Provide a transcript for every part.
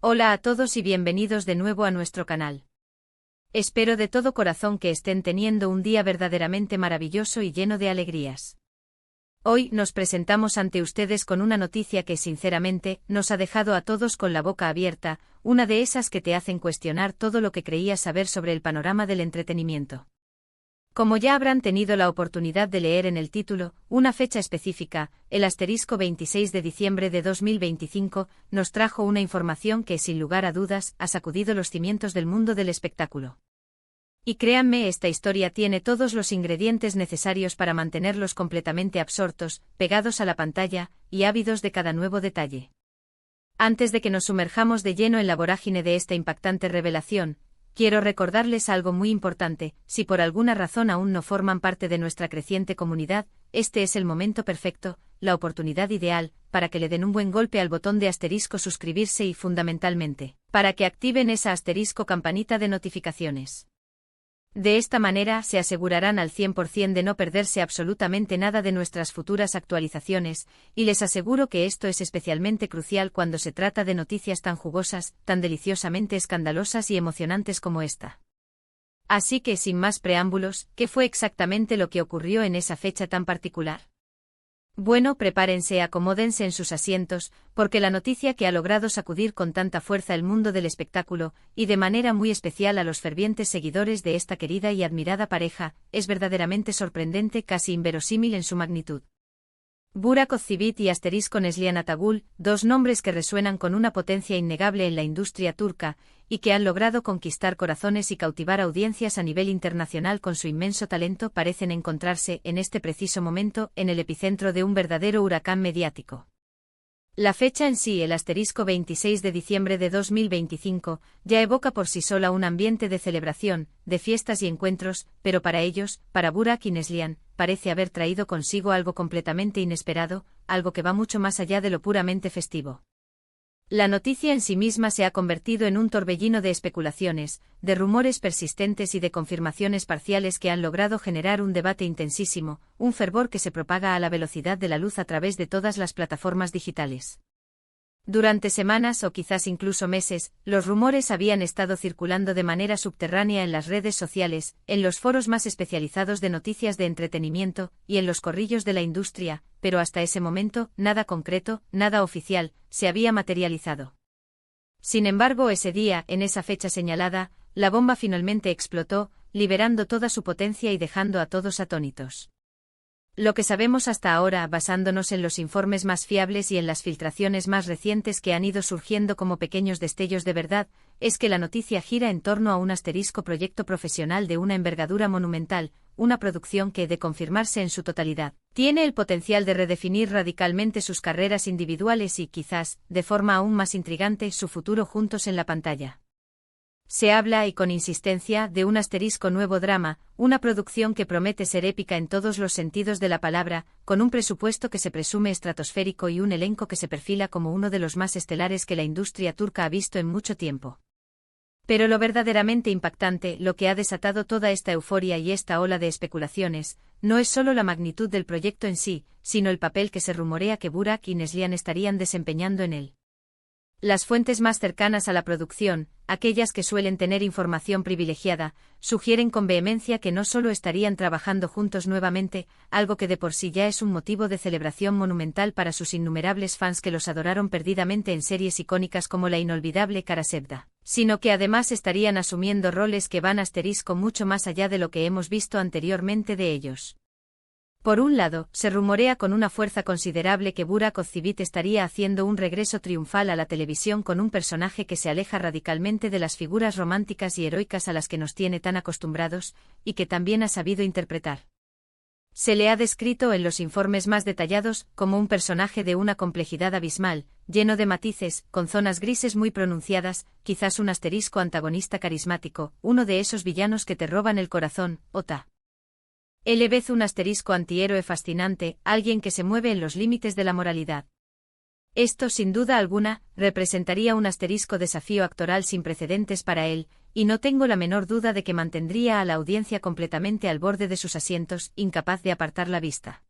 Hola a todos y bienvenidos de nuevo a nuestro canal. Espero de todo corazón que estén teniendo un día verdaderamente maravilloso y lleno de alegrías. Hoy nos presentamos ante ustedes con una noticia que sinceramente nos ha dejado a todos con la boca abierta, una de esas que te hacen cuestionar todo lo que creías saber sobre el panorama del entretenimiento. Como ya habrán tenido la oportunidad de leer en el título, una fecha específica, el asterisco 26 de diciembre de 2025, nos trajo una información que, sin lugar a dudas, ha sacudido los cimientos del mundo del espectáculo. Y créanme, esta historia tiene todos los ingredientes necesarios para mantenerlos completamente absortos, pegados a la pantalla, y ávidos de cada nuevo detalle. Antes de que nos sumerjamos de lleno en la vorágine de esta impactante revelación, quiero recordarles algo muy importante: si por alguna razón aún no forman parte de nuestra creciente comunidad, este es el momento perfecto, la oportunidad ideal, para que le den un buen golpe al botón de asterisco suscribirse y fundamentalmente, para que activen esa asterisco campanita de notificaciones. De esta manera se asegurarán al 100% de no perderse absolutamente nada de nuestras futuras actualizaciones, y les aseguro que esto es especialmente crucial cuando se trata de noticias tan jugosas, tan deliciosamente escandalosas y emocionantes como esta. Así que sin más preámbulos, ¿qué fue exactamente lo que ocurrió en esa fecha tan particular? Bueno, prepárense, acomódense en sus asientos, porque la noticia que ha logrado sacudir con tanta fuerza el mundo del espectáculo, y de manera muy especial a los fervientes seguidores de esta querida y admirada pareja, es verdaderamente sorprendente, casi inverosímil en su magnitud. Burak Özçivit y Neslihan Atagül, dos nombres que resuenan con una potencia innegable en la industria turca, y que han logrado conquistar corazones y cautivar audiencias a nivel internacional con su inmenso talento, parecen encontrarse, en este preciso momento, en el epicentro de un verdadero huracán mediático. La fecha en sí, el asterisco 26 de diciembre de 2025, ya evoca por sí sola un ambiente de celebración, de fiestas y encuentros, pero para ellos, para Burak y Neslihan, parece haber traído consigo algo completamente inesperado, algo que va mucho más allá de lo puramente festivo. La noticia en sí misma se ha convertido en un torbellino de especulaciones, de rumores persistentes y de confirmaciones parciales que han logrado generar un debate intensísimo, un fervor que se propaga a la velocidad de la luz a través de todas las plataformas digitales. Durante semanas o quizás incluso meses, los rumores habían estado circulando de manera subterránea en las redes sociales, en los foros más especializados de noticias de entretenimiento, y en los corrillos de la industria, pero hasta ese momento, nada concreto, nada oficial, se había materializado. Sin embargo, ese día, en esa fecha señalada, la bomba finalmente explotó, liberando toda su potencia y dejando a todos atónitos. Lo que sabemos hasta ahora, basándonos en los informes más fiables y en las filtraciones más recientes que han ido surgiendo como pequeños destellos de verdad, es que la noticia gira en torno a un asterisco proyecto profesional de una envergadura monumental, una producción que, de confirmarse en su totalidad, tiene el potencial de redefinir radicalmente sus carreras individuales y, quizás, de forma aún más intrigante, su futuro juntos en la pantalla. Se habla, y con insistencia, de un asterisco nuevo drama, una producción que promete ser épica en todos los sentidos de la palabra, con un presupuesto que se presume estratosférico y un elenco que se perfila como uno de los más estelares que la industria turca ha visto en mucho tiempo. Pero lo verdaderamente impactante, lo que ha desatado toda esta euforia y esta ola de especulaciones, no es solo la magnitud del proyecto en sí, sino el papel que se rumorea que Burak y Neslihan estarían desempeñando en él. Las fuentes más cercanas a la producción, aquellas que suelen tener información privilegiada, sugieren con vehemencia que no solo estarían trabajando juntos nuevamente, algo que de por sí ya es un motivo de celebración monumental para sus innumerables fans que los adoraron perdidamente en series icónicas como la inolvidable Kara Sevda, sino que además estarían asumiendo roles que van asterisco mucho más allá de lo que hemos visto anteriormente de ellos. Por un lado, se rumorea con una fuerza considerable que Burak Özçivit estaría haciendo un regreso triunfal a la televisión con un personaje que se aleja radicalmente de las figuras románticas y heroicas a las que nos tiene tan acostumbrados, y que también ha sabido interpretar. Se le ha descrito en los informes más detallados como un personaje de una complejidad abismal, lleno de matices, con zonas grises muy pronunciadas, quizás un asterisco antagonista carismático, uno de esos villanos que te roban el corazón, Ota. Vez un asterisco antihéroe fascinante, alguien que se mueve en los límites de la moralidad. Esto, sin duda alguna, representaría un asterisco desafío actoral sin precedentes para él, y no tengo la menor duda de que mantendría a la audiencia completamente al borde de sus asientos, incapaz de apartar la vista.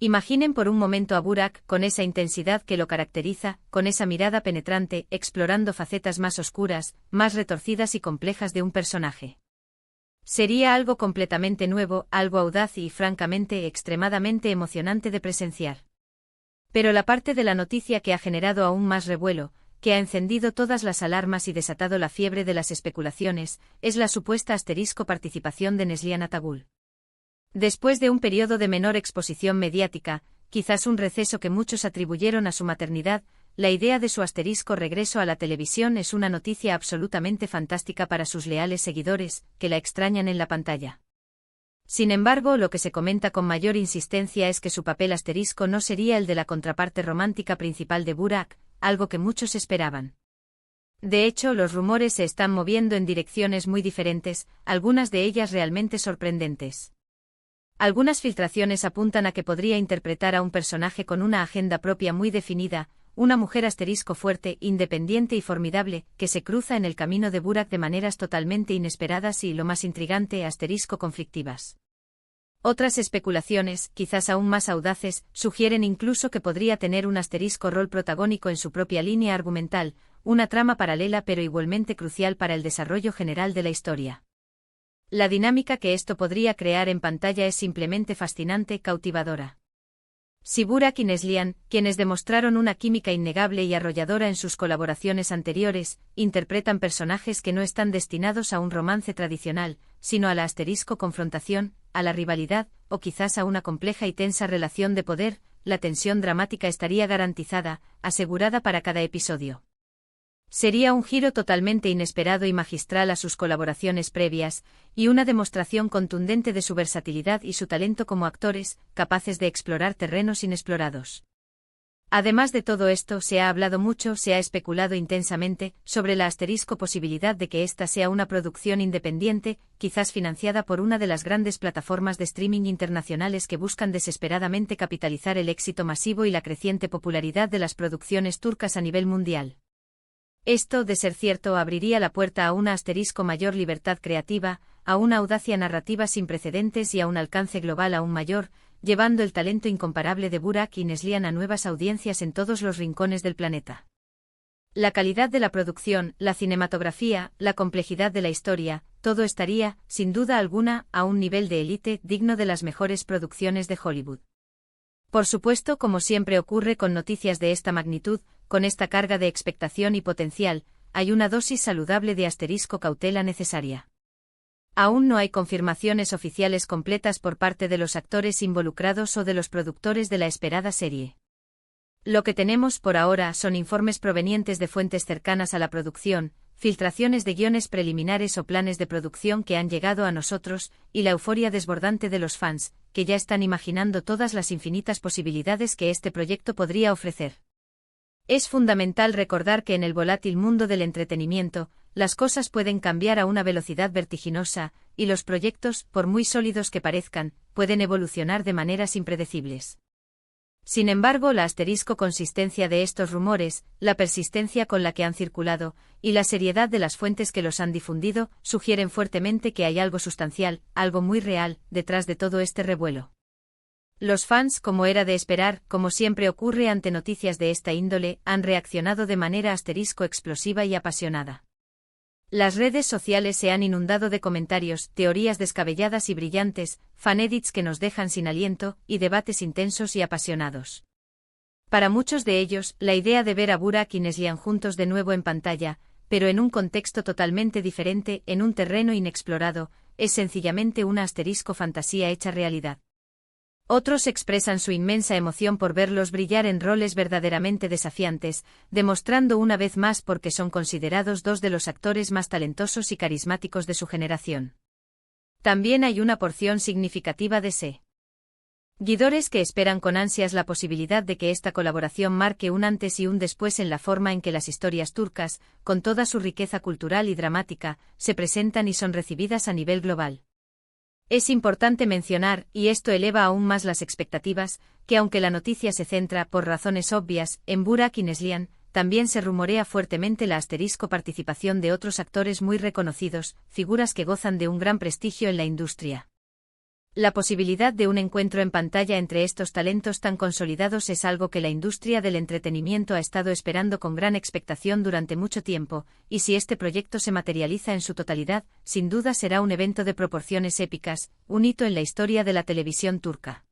Imaginen por un momento a Burak, con esa intensidad que lo caracteriza, con esa mirada penetrante, explorando facetas más oscuras, más retorcidas y complejas de un personaje. Sería algo completamente nuevo, algo audaz y, francamente, extremadamente emocionante de presenciar. Pero la parte de la noticia que ha generado aún más revuelo, que ha encendido todas las alarmas y desatado la fiebre de las especulaciones, es la supuesta participación de Neslihan Atagul. Después de un periodo de menor exposición mediática, quizás un receso que muchos atribuyeron a su maternidad, la idea de su regreso a la televisión es una noticia absolutamente fantástica para sus leales seguidores, que la extrañan en la pantalla. Sin embargo, lo que se comenta con mayor insistencia es que su papel no sería el de la contraparte romántica principal de Burak, algo que muchos esperaban. De hecho, los rumores se están moviendo en direcciones muy diferentes, algunas de ellas realmente sorprendentes. Algunas filtraciones apuntan a que podría interpretar a un personaje con una agenda propia muy definida, una mujer fuerte, independiente y formidable, que se cruza en el camino de Burak de maneras totalmente inesperadas y, lo más intrigante, conflictivas. Otras especulaciones, quizás aún más audaces, sugieren incluso que podría tener un rol protagónico en su propia línea argumental, una trama paralela pero igualmente crucial para el desarrollo general de la historia. La dinámica que esto podría crear en pantalla es simplemente fascinante, cautivadora. Si Burak y Neslihan, quienes demostraron una química innegable y arrolladora en sus colaboraciones anteriores, interpretan personajes que no están destinados a un romance tradicional, sino a la confrontación, a la rivalidad, o quizás a una compleja y tensa relación de poder, la tensión dramática estaría garantizada, asegurada para cada episodio. Sería un giro totalmente inesperado y magistral a sus colaboraciones previas, y una demostración contundente de su versatilidad y su talento como actores, capaces de explorar terrenos inexplorados. Además de todo esto, se ha hablado mucho, se ha especulado intensamente, sobre la posibilidad de que esta sea una producción independiente, quizás financiada por una de las grandes plataformas de streaming internacionales que buscan desesperadamente capitalizar el éxito masivo y la creciente popularidad de las producciones turcas a nivel mundial. Esto, de ser cierto, abriría la puerta a una mayor libertad creativa, a una audacia narrativa sin precedentes y a un alcance global aún mayor, llevando el talento incomparable de Burak y Neslihan a nuevas audiencias en todos los rincones del planeta. La calidad de la producción, la cinematografía, la complejidad de la historia, todo estaría, sin duda alguna, a un nivel de élite digno de las mejores producciones de Hollywood. Por supuesto, como siempre ocurre con noticias de esta magnitud, con esta carga de expectación y potencial, hay una dosis saludable de cautela necesaria. Aún no hay confirmaciones oficiales completas por parte de los actores involucrados o de los productores de la esperada serie. Lo que tenemos por ahora son informes provenientes de fuentes cercanas a la producción, filtraciones de guiones preliminares o planes de producción que han llegado a nosotros, y la euforia desbordante de los fans, que ya están imaginando todas las infinitas posibilidades que este proyecto podría ofrecer. Es fundamental recordar que en el volátil mundo del entretenimiento, las cosas pueden cambiar a una velocidad vertiginosa, y los proyectos, por muy sólidos que parezcan, pueden evolucionar de maneras impredecibles. Sin embargo, la consistencia de estos rumores, la persistencia con la que han circulado, y la seriedad de las fuentes que los han difundido, sugieren fuertemente que hay algo sustancial, algo muy real, detrás de todo este revuelo. Los fans, como era de esperar, como siempre ocurre ante noticias de esta índole, han reaccionado de manera explosiva y apasionada. Las redes sociales se han inundado de comentarios, teorías descabelladas y brillantes, fanedits que nos dejan sin aliento, y debates intensos y apasionados. Para muchos de ellos, la idea de ver a Burak y Neslihan juntos de nuevo en pantalla, pero en un contexto totalmente diferente, en un terreno inexplorado, es sencillamente una fantasía hecha realidad. Otros expresan su inmensa emoción por verlos brillar en roles verdaderamente desafiantes, demostrando una vez más por qué son considerados dos de los actores más talentosos y carismáticos de su generación. También hay una porción significativa de seguidores que esperan con ansias la posibilidad de que esta colaboración marque un antes y un después en la forma en que las historias turcas, con toda su riqueza cultural y dramática, se presentan y son recibidas a nivel global. Es importante mencionar, y esto eleva aún más las expectativas, que aunque la noticia se centra, por razones obvias, en Burak y Neslihan, también se rumorea fuertemente la participación de otros actores muy reconocidos, figuras que gozan de un gran prestigio en la industria. La posibilidad de un encuentro en pantalla entre estos talentos tan consolidados es algo que la industria del entretenimiento ha estado esperando con gran expectación durante mucho tiempo, y si este proyecto se materializa en su totalidad, sin duda será un evento de proporciones épicas, un hito en la historia de la televisión turca.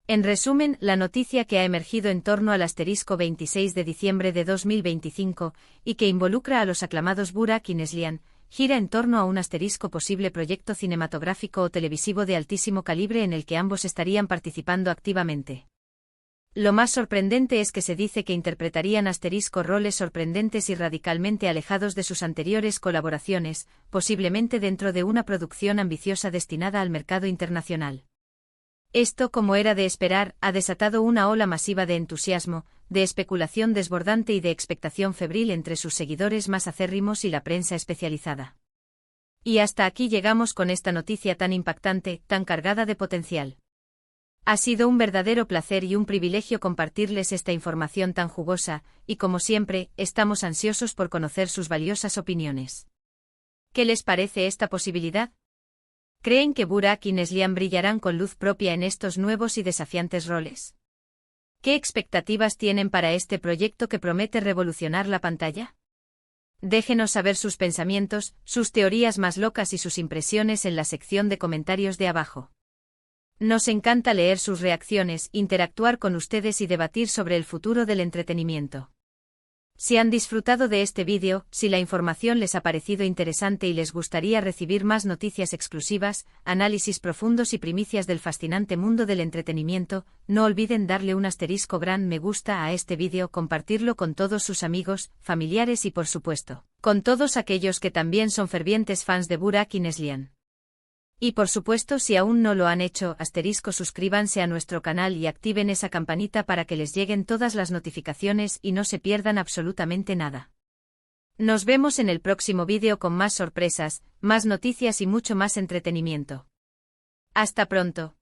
En resumen, la noticia que ha emergido en torno al asterisco 26 de diciembre de 2025, y que involucra a los aclamados Burak y Neslihan, gira en torno a un asterisco posible proyecto cinematográfico o televisivo de altísimo calibre en el que ambos estarían participando activamente. Lo más sorprendente es que se dice que interpretarían asterisco roles sorprendentes y radicalmente alejados de sus anteriores colaboraciones, posiblemente dentro de una producción ambiciosa destinada al mercado internacional. Esto, como era de esperar, ha desatado una ola masiva de entusiasmo, de especulación desbordante y de expectación febril entre sus seguidores más acérrimos y la prensa especializada. Y hasta aquí llegamos con esta noticia tan impactante, tan cargada de potencial. Ha sido un verdadero placer y un privilegio compartirles esta información tan jugosa, y como siempre, estamos ansiosos por conocer sus valiosas opiniones. ¿Qué les parece esta posibilidad? ¿Creen que Burak y Neslihan brillarán con luz propia en estos nuevos y desafiantes roles? ¿Qué expectativas tienen para este proyecto que promete revolucionar la pantalla? Déjenos saber sus pensamientos, sus teorías más locas y sus impresiones en la sección de comentarios de abajo. Nos encanta leer sus reacciones, interactuar con ustedes y debatir sobre el futuro del entretenimiento. Si han disfrutado de este vídeo, si la información les ha parecido interesante y les gustaría recibir más noticias exclusivas, análisis profundos y primicias del fascinante mundo del entretenimiento, no olviden darle un asterisco gran me gusta a este vídeo, compartirlo con todos sus amigos, familiares y por supuesto, con todos aquellos que también son fervientes fans de Burak y Neslihan. Y por supuesto, si aún no lo han hecho, asterisco suscríbanse a nuestro canal y activen esa campanita para que les lleguen todas las notificaciones y no se pierdan absolutamente nada. Nos vemos en el próximo vídeo con más sorpresas, más noticias y mucho más entretenimiento. Hasta pronto.